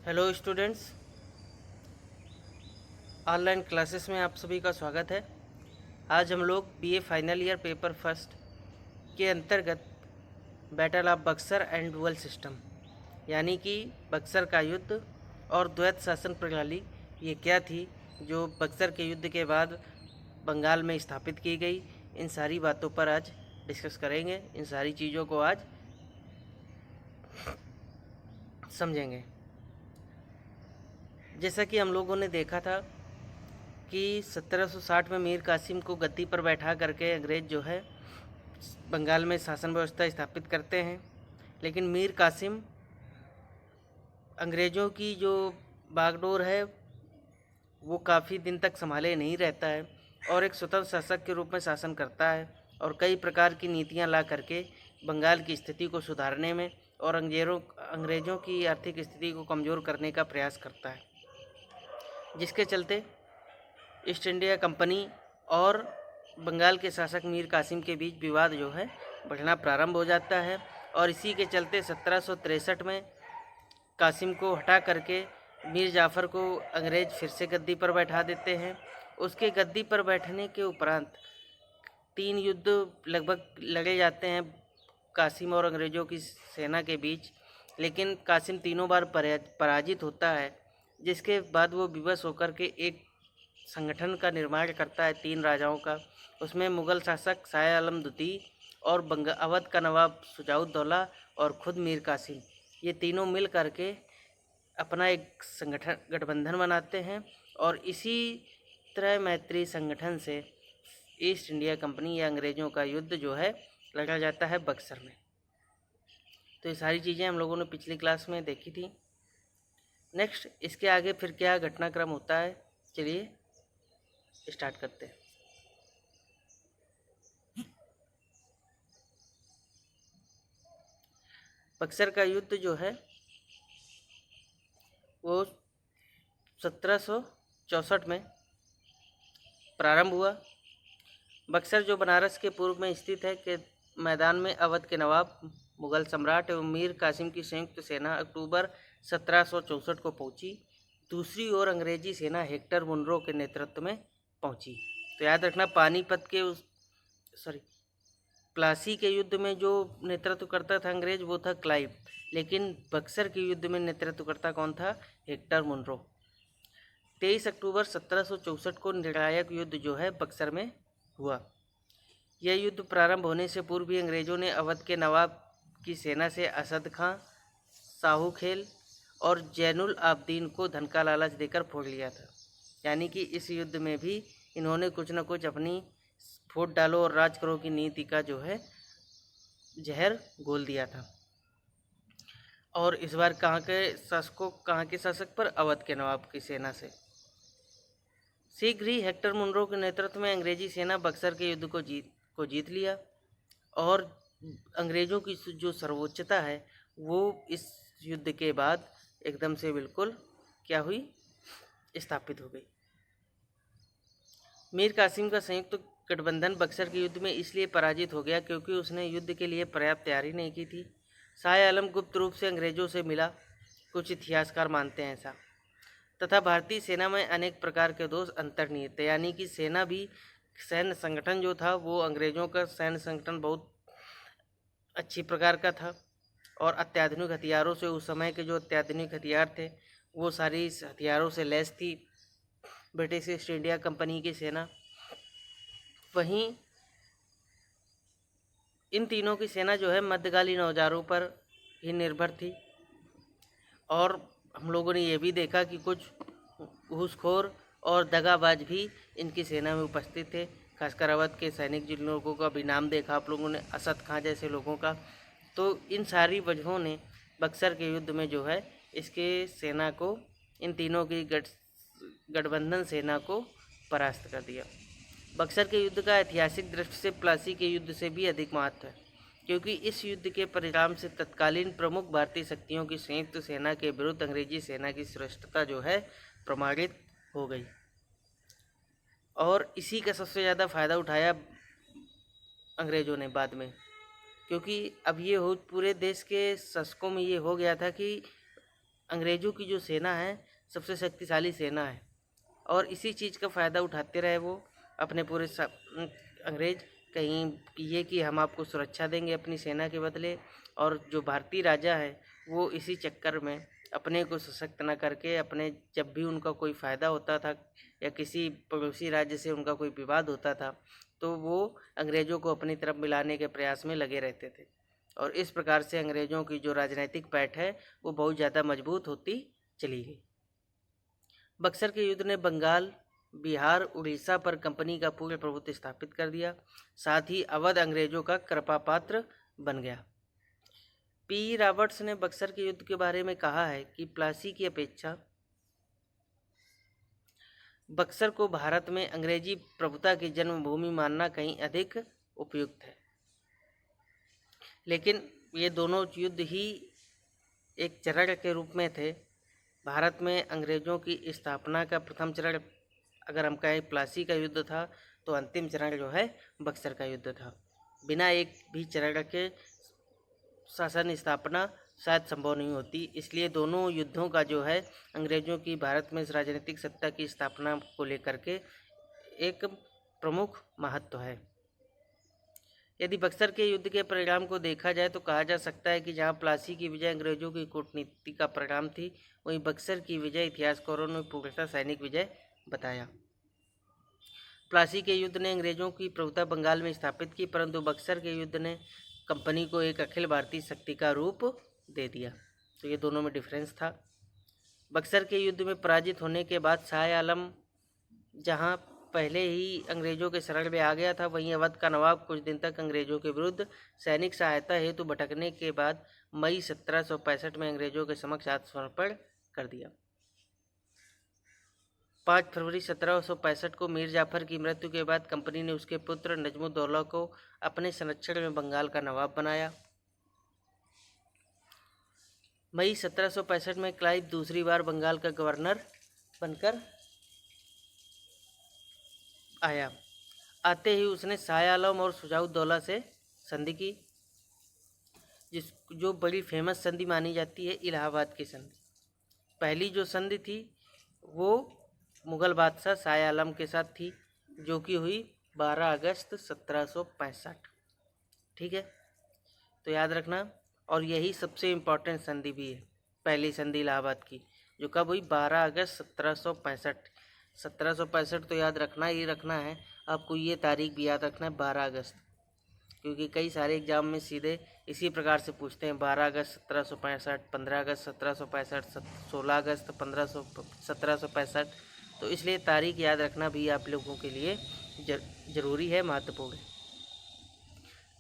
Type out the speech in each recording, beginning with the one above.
Hello students, online classes में आप सभी का स्वागत है। आज हम लोग BA final year paper first के अंतर्गत battle of Buxar and dual system यानी कि बक्सर का युद्ध और द्वैत शासन प्रणाली ये क्या थी जो बक्सर के युद्ध के बाद बंगाल में स्थापित की गई, इन सारी बातों पर आज डिस्कस करेंगे। इन सारी चीज़ों को आज समझेंगे। जैसा कि हम लोगों ने देखा था कि 1760 में मीर कासिम को गद्दी पर बैठा करके अंग्रेज़ जो है बंगाल में शासन व्यवस्था स्थापित करते हैं, लेकिन मीर कासिम अंग्रेज़ों की जो बागडोर है वो काफ़ी दिन तक संभाले नहीं रहता है और एक स्वतंत्र शासक के रूप में शासन करता है और कई प्रकार की नीतियां ला करके बंगाल की स्थिति को सुधारने में और अंग्रेज़ों की आर्थिक स्थिति को कमज़ोर करने का प्रयास करता है, जिसके चलते ईस्ट इंडिया कंपनी और बंगाल के शासक मीर कासिम के बीच विवाद जो है बढ़ना प्रारंभ हो जाता है। और इसी के चलते 1763 में कासिम को हटा करके मीर जाफ़र को अंग्रेज़ फिर से गद्दी पर बैठा देते हैं। उसके गद्दी पर बैठने के उपरांत 3 युद्ध लगभग लड़े जाते हैं कासिम और अंग्रेज़ों की सेना के बीच, लेकिन कासिम तीनों बार पराजित होता है, जिसके बाद वो विवश होकर के एक संगठन का निर्माण करता है 3 राजाओं का। उसमें मुग़ल शासक शाह आलम द्वितीय और अवध का नवाब शुजाउद्दौला और ख़ुद मीर कासिम, ये तीनों मिल करके अपना एक संगठन गठबंधन बनाते हैं और इसी तरह मैत्री संगठन से ईस्ट इंडिया कंपनी या अंग्रेज़ों का युद्ध जो है लड़ा जाता है बक्सर में। तो ये सारी चीज़ें हम लोगों ने पिछली क्लास में देखी थी। नेक्स्ट इसके आगे फिर क्या घटनाक्रम होता है, चलिए स्टार्ट करते हैं। बक्सर का युद्ध जो है वो 1764 में प्रारंभ हुआ। बक्सर जो बनारस के पूर्व में स्थित है के मैदान में अवध के नवाब, मुग़ल सम्राट एवं मीर कासिम की संयुक्त सेना अक्टूबर 1764 को पहुंची। दूसरी ओर अंग्रेजी सेना हेक्टर मुनरो के नेतृत्व में पहुंची। तो याद रखना, पानीपत के प्लासी के युद्ध में जो नेतृत्व करता था अंग्रेज वो था क्लाइव, लेकिन बक्सर के युद्ध में नेतृत्व करता कौन था? Hector Munro. 23 अक्टूबर 1764 को निर्णायक युद्ध जो है बक्सर में हुआ। यह युद्ध प्रारंभ होने से पूर्व भी अंग्रेज़ों ने अवध के नवाब की सेना से असद खां, साहू खेल और जैनुल आबदीन को धन का लालच देकर फोड़ लिया था। यानी कि इस युद्ध में भी इन्होंने कुछ न कुछ अपनी फूट डालो और राज करो की नीति का जो है जहर घोल दिया था। और इस बार कहाँ के शासक पर? अवध के नवाब की सेना से। शीघ्र ही हेक्टर मुनरो के नेतृत्व में अंग्रेजी सेना बक्सर के युद्ध को जीत लिया और अंग्रेज़ों की जो सर्वोच्चता है वो इस युद्ध के बाद एकदम से बिल्कुल क्या हुई? स्थापित हो गई। मीर कासिम का संयुक्त गठबंधन बक्सर के युद्ध में इसलिए पराजित हो गया क्योंकि उसने युद्ध के लिए पर्याप्त तैयारी नहीं की थी। शाह आलम गुप्त रूप से अंग्रेज़ों से मिला, कुछ इतिहासकार मानते हैं ऐसा, तथा भारतीय सेना में अनेक प्रकार के दोष अंतर्निहित थे। यानी कि सेना भी, सैन्य संगठन जो था वो अंग्रेज़ों का सैन्य संगठन बहुत अच्छी प्रकार का था और अत्याधुनिक हथियारों से, उस समय के जो अत्याधुनिक हथियार थे वो सारी हथियारों से लैस थी ब्रिटिश ईस्ट इंडिया कंपनी की सेना। वहीं इन तीनों की सेना जो है मध्यकालीन औजारों पर ही निर्भर थी और हम लोगों ने ये भी देखा कि कुछ घूसखोर और दगाबाज भी इनकी सेना में उपस्थित थे। खासकर अवध के सैनिक जिन लोगों का भी नाम देखा आप लोगों ने, असद खां जैसे लोगों का। तो इन सारी वजहों ने बक्सर के युद्ध में जो है इसके सेना को, इन तीनों की गठबंधन सेना को परास्त कर दिया। बक्सर के युद्ध का ऐतिहासिक दृष्टि से प्लासी के युद्ध से भी अधिक महत्व है, क्योंकि इस युद्ध के परिणाम से तत्कालीन प्रमुख भारतीय शक्तियों की संयुक्त सेना के विरुद्ध अंग्रेजी सेना की श्रेष्ठता जो है प्रमाणित हो गई। और इसी का सबसे ज़्यादा फ़ायदा उठाया अंग्रेज़ों ने बाद में, क्योंकि अब ये हो पूरे देश के शासकों में ये हो गया था कि अंग्रेज़ों की जो सेना है सबसे शक्तिशाली सेना है, और इसी चीज़ का फ़ायदा उठाते रहे वो अपने पूरे अंग्रेज़, कहीं ये कि हम आपको सुरक्षा देंगे अपनी सेना के बदले, और जो भारतीय राजा है वो इसी चक्कर में अपने को सशक्त न करके अपने, जब भी उनका कोई फ़ायदा होता था या किसी पड़ोसी राज्य से उनका कोई विवाद होता था तो वो अंग्रेज़ों को अपनी तरफ मिलाने के प्रयास में लगे रहते थे, और इस प्रकार से अंग्रेज़ों की जो राजनीतिक पैठ है वो बहुत ज़्यादा मजबूत होती चली गई। बक्सर के युद्ध ने बंगाल, बिहार, उड़ीसा पर कंपनी का पूर्ण प्रभुत्व स्थापित कर दिया, साथ ही अवध अंग्रेजों का कृपापात्र बन गया। पी रॉबर्ट्स ने बक्सर के युद्ध के बारे में कहा है कि प्लासी की अपेक्षा बक्सर को भारत में अंग्रेजी प्रभुता की जन्मभूमि मानना कहीं अधिक उपयुक्त है। लेकिन ये दोनों युद्ध ही एक चरण के रूप में थे। भारत में अंग्रेज़ों की स्थापना का प्रथम चरण अगर हम कहें प्लासी का युद्ध था, तो अंतिम चरण जो है बक्सर का युद्ध था। बिना एक भी चरण के शासन स्थापना शायद संभव नहीं होती, इसलिए दोनों युद्धों का जो है अंग्रेज़ों की भारत में इस राजनीतिक सत्ता की स्थापना को लेकर के एक प्रमुख महत्व है। यदि बक्सर के युद्ध के परिणाम को देखा जाए तो कहा जा सकता है कि जहां प्लासी की विजय अंग्रेजों की कूटनीति का परिणाम थी, वहीं बक्सर की विजय इतिहासकारों ने पूर्णतः सैनिक विजय बताया। प्लासी के युद्ध ने अंग्रेजों की प्रभुता बंगाल में स्थापित की, परंतु बक्सर के युद्ध ने कंपनी को एक अखिल भारतीय शक्ति का रूप दे दिया। तो ये दोनों में डिफरेंस था। बक्सर के युद्ध में पराजित होने के बाद शाह आलम जहां पहले ही अंग्रेजों के शरण में आ गया था, वहीं अवध का नवाब कुछ दिन तक अंग्रेजों के विरुद्ध सैनिक सहायता हेतु भटकने के बाद मई 1765 में अंग्रेजों के समक्ष आत्मसमर्पण कर दिया। 5 फरवरी 1765 को मीर जाफर की मृत्यु के बाद कंपनी ने उसके पुत्र नजमुद्दौला को अपने संरक्षण में बंगाल का नवाब बनाया। मई 1765 में क्लाइव दूसरी बार बंगाल का गवर्नर बनकर आया। आते ही उसने शाह आलम और शुजाउद्दौला से संधि की, जो बड़ी फेमस संधि मानी जाती है, इलाहाबाद की संधि। पहली जो संधि थी वो मुग़ल बादशाह शाह आलम के साथ थी, जो कि हुई 12 अगस्त 1765। ठीक है, तो याद रखना। और यही सबसे इम्पोर्टेंट संधि भी है, पहली संधि इलाहाबाद की, जो कब हुई 12 अगस्त 1765। 1765 तो याद रखना ही रखना है, आपको ये तारीख भी याद रखना है 12 अगस्त, क्योंकि कई सारे एग्जाम में सीधे इसी प्रकार से पूछते हैं 12 अगस्त 1765, 15 अगस्त 1765, 16 अगस्त 1765। तो इसलिए तारीख याद रखना भी आप लोगों के लिए ज़रूरी है, महत्वपूर्ण है।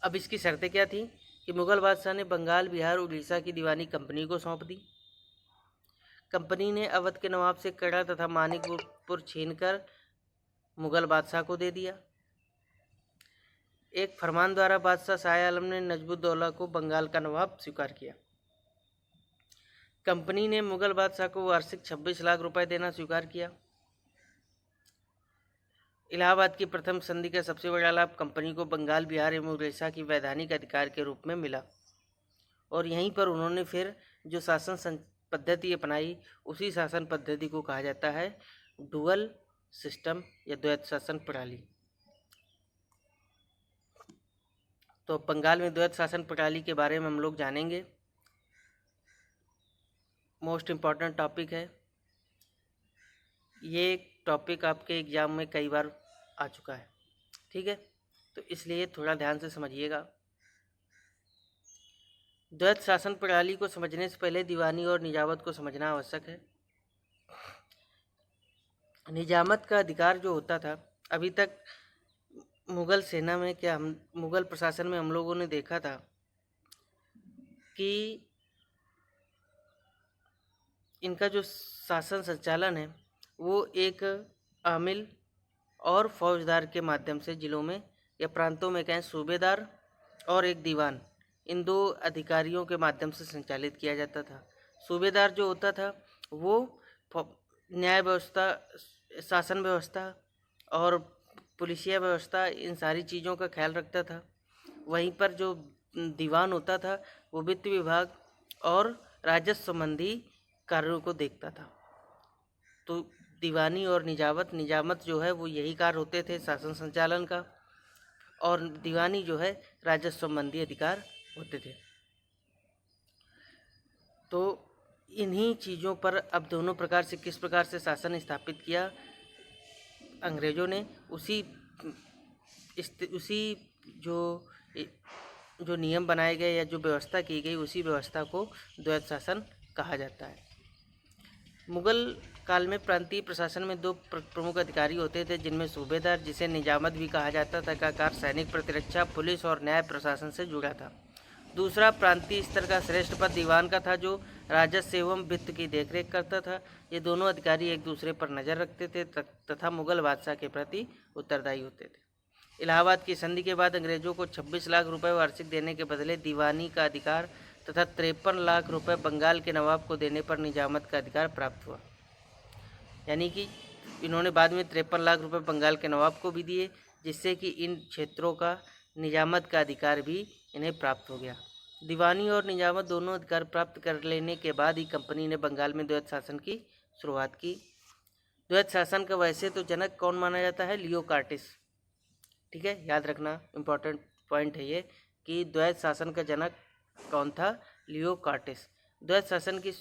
अब इसकी शर्तें क्या थी कि मुग़ल बादशाह ने बंगाल, बिहार, उड़ीसा की दीवानी कंपनी को सौंप दी। कंपनी ने अवध के नवाब से कड़ा तथा मानिकपुर छीनकर मुग़ल बादशाह को दे दिया। एक फरमान द्वारा बादशाह शाह आलम ने नजमुद्दौला को बंगाल का नवाब स्वीकार किया। कंपनी ने मुग़ल बादशाह को वार्षिक 26 लाख रुपए देना स्वीकार किया। इलाहाबाद की प्रथम संधि का सबसे बड़ा लाभ कंपनी को बंगाल, बिहार एवं उड़ीसा की वैधानिक अधिकार के रूप में मिला, और यहीं पर उन्होंने फिर जो शासन पद्धति अपनाई, उसी शासन पद्धति को कहा जाता है डुअल सिस्टम या द्वैत शासन प्रणाली। तो बंगाल में द्वैत शासन प्रणाली के बारे में हम लोग जानेंगे। मोस्ट इम्पॉर्टेंट टॉपिक है ये, टॉपिक आपके एग्जाम में कई बार आ चुका है। ठीक है, तो इसलिए थोड़ा ध्यान से समझिएगा। द्वैत शासन प्रणाली को समझने से पहले दीवानी और निजामत को समझना आवश्यक है। निजामत का अधिकार जो होता था, अभी तक मुग़ल सेना में मुग़ल प्रशासन में हम लोगों ने देखा था कि इनका जो शासन संचालन है वो एक आमिल और फौजदार के माध्यम से जिलों में या प्रांतों में कहें सूबेदार और एक दीवान, इन दो अधिकारियों के माध्यम से संचालित किया जाता था। सूबेदार जो होता था वो न्याय व्यवस्था, शासन व्यवस्था और पुलिसिया व्यवस्था, इन सारी चीज़ों का ख्याल रखता था। वहीं पर जो दीवान होता था वो वित्त विभाग और राजस्व संबंधी कार्यों को देखता था। तो दीवानी और निजामत जो है वो यही कार्य होते थे शासन संचालन का, और दीवानी जो है राजस्व संबंधी अधिकार होते थे। तो इन्हीं चीज़ों पर अब दोनों प्रकार से किस प्रकार से शासन स्थापित किया अंग्रेज़ों ने, उसी जो जो नियम बनाए गए या जो व्यवस्था की गई, उसी व्यवस्था को द्वैत शासन कहा जाता है। मुगल काल में प्रांतीय प्रशासन में दो प्रमुख अधिकारी होते थे, जिनमें सूबेदार, जिसे निजामत भी कहा जाता था, का कार्य सैनिक प्रतिरक्षा, पुलिस और न्याय प्रशासन से जुड़ा था। दूसरा प्रांतीय स्तर का श्रेष्ठ पद दीवान का था, जो राजस्व एवं वित्त की देखरेख करता था। ये दोनों अधिकारी एक दूसरे पर नजर रखते थे तथा मुगल बादशाह के प्रति उत्तरदायी होते थे। इलाहाबाद की संधि के बाद अंग्रेजों को 26 लाख रुपए वार्षिक देने के बदले दीवानी का अधिकार तथा 53 लाख रुपए बंगाल के नवाब को देने पर निजामत का अधिकार प्राप्त हुआ। यानी कि इन्होंने बाद में 53 लाख रुपए बंगाल के नवाब को भी दिए, जिससे कि इन क्षेत्रों का निजामत का अधिकार भी इन्हें प्राप्त हो गया। दीवानी और निजामत दोनों अधिकार प्राप्त कर लेने के बाद ही कंपनी ने बंगाल में द्वैत शासन की शुरुआत की। द्वैत शासन का वैसे तो जनक कौन माना जाता है? लियो कार्टिस। ठीक है, याद रखना, इम्पोर्टेंट पॉइंट है ये कि द्वैत शासन का जनक कौन था? लियो कार्टिस। द्वैत शासन की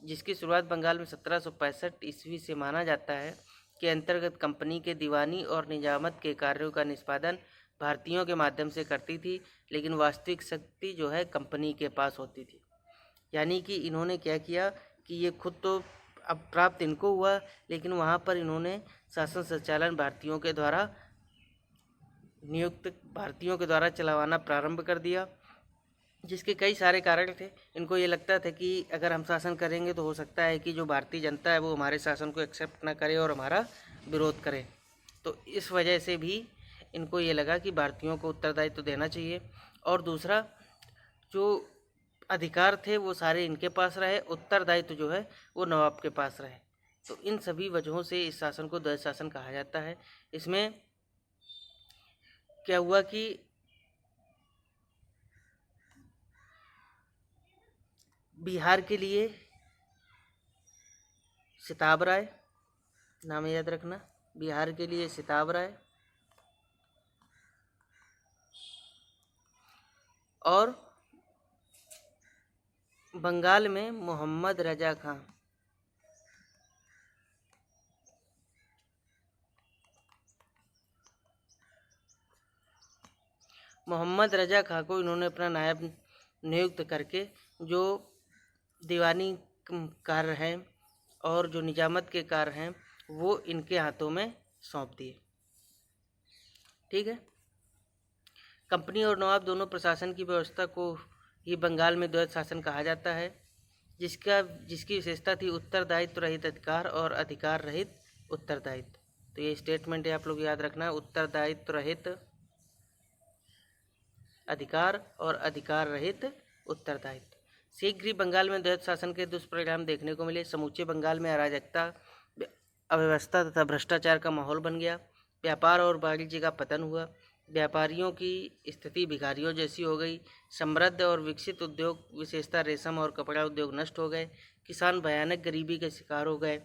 जिसकी शुरुआत बंगाल में 1765 ईस्वी से माना जाता है, के अंतर्गत कंपनी के दीवानी और निजामत के कार्यों का निष्पादन भारतीयों के माध्यम से करती थी, लेकिन वास्तविक शक्ति जो है कंपनी के पास होती थी। यानी कि इन्होंने क्या किया कि ये खुद तो अब प्राप्त इनको हुआ, लेकिन वहाँ पर इन्होंने शासन संचालन भारतीयों के द्वारा चलवाना प्रारंभ कर दिया, जिसके कई सारे कारण थे। इनको ये लगता था कि अगर हम शासन करेंगे तो हो सकता है कि जो भारतीय जनता है वो हमारे शासन को एक्सेप्ट ना करे और हमारा विरोध करे। तो इस वजह से भी इनको ये लगा कि भारतीयों को उत्तरदायित्व देना चाहिए, और दूसरा जो अधिकार थे वो सारे इनके पास रहे, उत्तरदायित्व जो है वो नवाब के पास रहे। तो इन सभी वजहों से इस शासन को द्वैत शासन कहा जाता है। इसमें क्या हुआ कि बिहार के लिए सिताब राय, नाम याद रखना, बिहार के लिए सिताब राय, और बंगाल में मोहम्मद रजा खां। मोहम्मद रजा खां को इन्होंने अपना नायब नियुक्त करके जो दीवानी कार्य हैं और जो निजामत के कार्य हैं वो इनके हाथों में सौंप दिए। ठीक है, कंपनी और नवाब दोनों प्रशासन की व्यवस्था को ही बंगाल में द्वैत शासन कहा जाता है, जिसकी विशेषता थी उत्तरदायित्व रहित अधिकार और अधिकार रहित उत्तरदायित्व। तो ये स्टेटमेंट है, आप लोग याद रखना, उत्तरदायित्व रहित अधिकार और अधिकार रहित उत्तरदायित्व। शीघ्र ही बंगाल में द्वैत शासन के दुष्परिणाम देखने को मिले। समूचे बंगाल में अराजकता, अव्यवस्था तथा भ्रष्टाचार का माहौल बन गया। व्यापार और वाणिज्य का पतन हुआ। व्यापारियों की स्थिति भिखारियों जैसी हो गई। समृद्ध और विकसित उद्योग, विशेषता रेशम और कपड़ा उद्योग, नष्ट हो गए। किसान भयानक गरीबी के शिकार हो गए।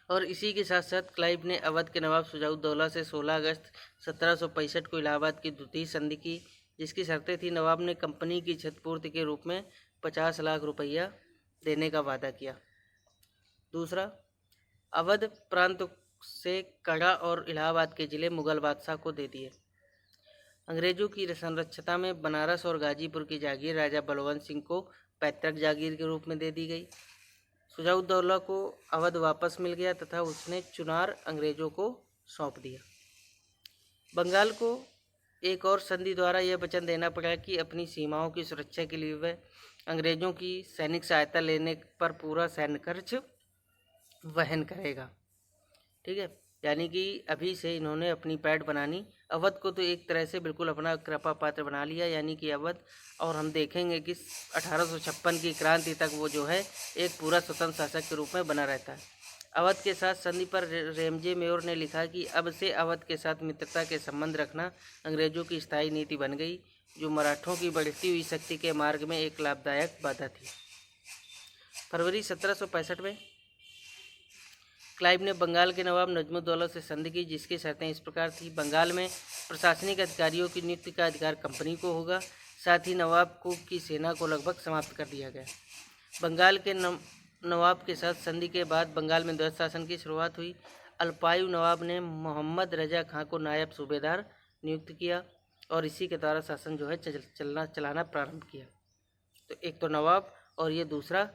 और इसी के साथ साथ क्लाइव ने अवध के नवाब शुजाउद्दौला से 16 अगस्त 1765 को इलाहाबाद की द्वितीय संधि की, जिसकी शर्तें थी नवाब ने कंपनी की क्षतिपूर्ति के रूप में 50 लाख रुपया देने का वादा किया। दूसरा, अवध प्रांत से कड़ा और इलाहाबाद के जिले मुगल बादशाह को दे दिए। अंग्रेजों की संरक्षता में बनारस और गाजीपुर की जागीर राजा बलवंत सिंह को पैतृक जागीर के रूप में दे दी गई। शुजाउद्दौला को अवध वापस मिल गया तथा उसने चुनार अंग्रेजों को सौंप दिया। बंगाल को एक और संधि द्वारा यह वचन देना पड़ा कि अपनी सीमाओं की सुरक्षा के लिए वह अंग्रेजों की सैनिक सहायता लेने पर पूरा सैन्य खर्च वहन करेगा। ठीक है, यानी कि अभी से इन्होंने अपनी पैठ बनानी। अवध को तो एक तरह से बिल्कुल अपना कृपा पात्र बना लिया, यानी कि अवध, और हम देखेंगे कि 1856 की क्रांति तक वो जो है एक पूरा स्वतंत्र शासक के रूप में बना रहता है। अवध के साथ संधि पर रेमजे मेयर ने लिखा कि अब से अवध के साथ मित्रता के संबंध रखना अंग्रेजों की स्थायी नीति बन गई, जो मराठों की बढ़ती हुई शक्ति के मार्ग में एक लाभदायक बाधा थी। फरवरी 1765 में क्लाइव ने बंगाल के नवाब नजमुद्दौला से संधि की, जिसकी शर्तें इस प्रकार थी। बंगाल में प्रशासनिक अधिकारियों की नियुक्ति का अधिकार कंपनी को होगा। साथ ही नवाब को की सेना को लगभग समाप्त कर दिया गया। बंगाल के नवाब के साथ संधि के बाद बंगाल में द्वैत शासन की शुरुआत हुई। अल्पायु नवाब ने मोहम्मद रजा खां को नायब सूबेदार नियुक्त किया और इसी के द्वारा शासन जो है चलाना प्रारंभ किया। तो एक तो नवाब और ये दूसरा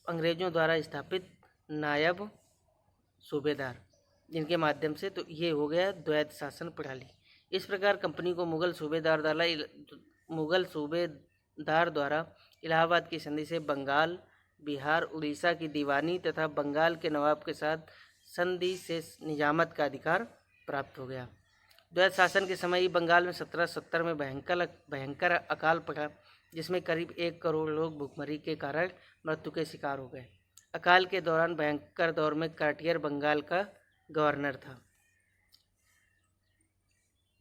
अंग्रेजों द्वारा स्थापित नायब सूबेदार, जिनके माध्यम से तो ये हो गया द्वैत शासन प्रणाली। इस प्रकार कंपनी को मुगल सूबेदार द्वारा इलाहाबाद की संधि से बंगाल, बिहार, उड़ीसा की दीवानी तथा बंगाल के नवाब के साथ संधि से निजामत का अधिकार प्राप्त हो गया। द्वैत शासन के समय ही बंगाल में 1770 में भयंकर अकाल पड़ा, जिसमें करीब 1 करोड़ लोग भूखमरी के कारण मृत्यु के शिकार हो गए। अकाल के दौरान भयंकर दौर में कार्टियर बंगाल का गवर्नर था।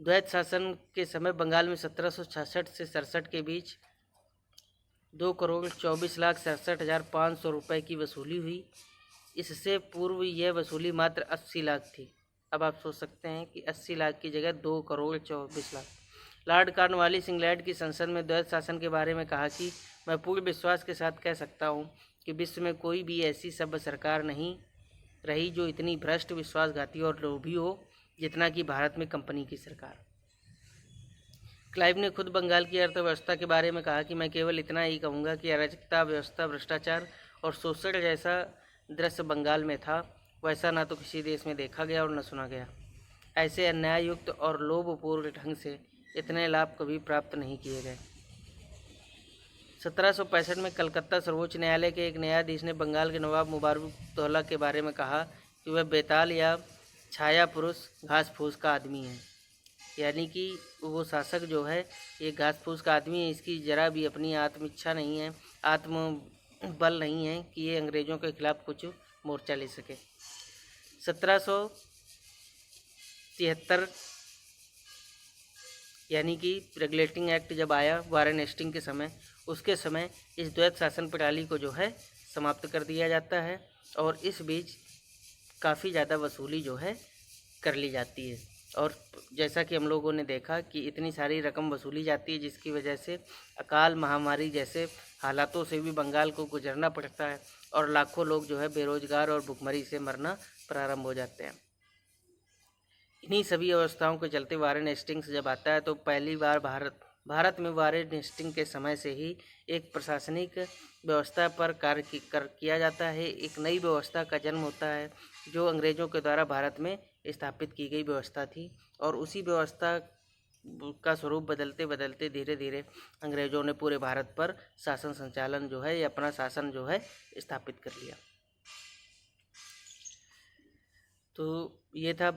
द्वैत शासन के समय बंगाल में 1766 से 67 के बीच 2,24,67,500 रुपये की वसूली हुई। इससे पूर्व यह वसूली मात्र 80 लाख थी। अब आप सोच सकते हैं कि 80 लाख की जगह 2,24,00,000। लॉर्ड कॉर्नवालिस इंग्लैंड की संसद में द्वैत शासन के बारे में कहा कि मैं पूर्ण विश्वास के साथ कह सकता हूँ कि विश्व में कोई भी ऐसी सभ्य सरकार नहीं रही जो इतनी भ्रष्ट, विश्वासघाती और लोभी हो जितना कि भारत में कंपनी की सरकार। क्लाइव ने खुद बंगाल की अर्थव्यवस्था के बारे में कहा कि मैं केवल इतना ही कहूँगा कि अराजकता, व्यवस्था, भ्रष्टाचार और शोषण जैसा दृश्य बंगाल में था, वैसा ना तो किसी देश में देखा गया और न सुना गया। ऐसे अन्याययुक्त और लोभपूर्ण ढंग से इतने लाभ कभी प्राप्त नहीं किए गए। 1765 में कलकत्ता सर्वोच्च न्यायालय के एक न्यायाधीश ने बंगाल के नवाब मुबारकउद्दौला के बारे में कहा कि वह बेताल या छाया पुरुष, घास फूस का आदमी है। यानी कि वो शासक जो है ये घास फूस का आदमी है, इसकी जरा भी अपनी आत्म इच्छा नहीं है, आत्मबल नहीं है कि ये अंग्रेज़ों के खिलाफ कुछ मोर्चा ले सके। 1773 यानी कि रेगुलेटिंग एक्ट जब आया वारेन हेस्टिंग के समय, उसके समय इस द्वैत शासन प्रणाली को जो है समाप्त कर दिया जाता है और इस बीच काफ़ी ज़्यादा वसूली जो है कर ली जाती है। और जैसा कि हम लोगों ने देखा कि इतनी सारी रकम वसूली जाती है, जिसकी वजह से अकाल, महामारी जैसे हालातों से भी बंगाल को गुजरना पड़ता है और लाखों लोग जो है बेरोजगार और भुखमरी से मरना प्रारंभ हो जाते हैं। इन्हीं सभी अवस्थाओं के चलते वारेन हेस्टिंग्स जब आता है तो पहली बार भारत में वारेन हेस्टिंग्स के समय से ही एक प्रशासनिक व्यवस्था पर कार्य किया जाता है। एक नई व्यवस्था का जन्म होता है जो अंग्रेज़ों के द्वारा भारत में स्थापित की गई व्यवस्था थी और उसी व्यवस्था का स्वरूप बदलते बदलते धीरे धीरे अंग्रेज़ों ने पूरे भारत पर शासन संचालन जो है या अपना शासन जो है स्थापित कर लिया। तो ये था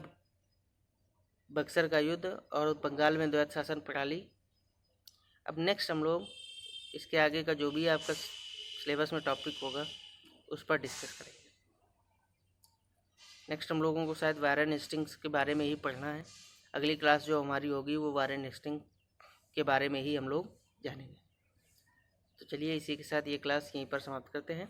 बक्सर का युद्ध और बंगाल में द्वैत शासन प्रणाली। अब नेक्स्ट हम लोग इसके आगे का जो भी आपका सिलेबस में टॉपिक होगा उस पर डिस्कस करेंगे। नेक्स्ट हम लोगों को शायद वारेन हेस्टिंग्स के बारे में ही पढ़ना है। अगली क्लास जो हमारी होगी वो वारेन हेस्टिंग्स के बारे में ही हम लोग जानेंगे। तो चलिए इसी के साथ ये क्लास यहीं पर समाप्त करते हैं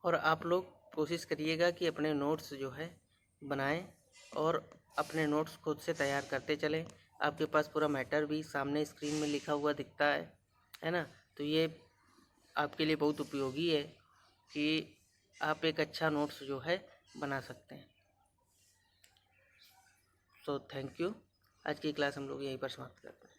और आप लोग कोशिश करिएगा कि अपने नोट्स जो है बनाएं और अपने नोट्स खुद से तैयार करते चलें। आपके पास पूरा मैटर भी सामने स्क्रीन में लिखा हुआ दिखता है ना। तो ये आपके लिए बहुत उपयोगी है कि आप एक अच्छा नोट्स जो है बना सकते हैं। So thank you. आज की क्लास हम लोग यहीं पर समाप्त करते हैं।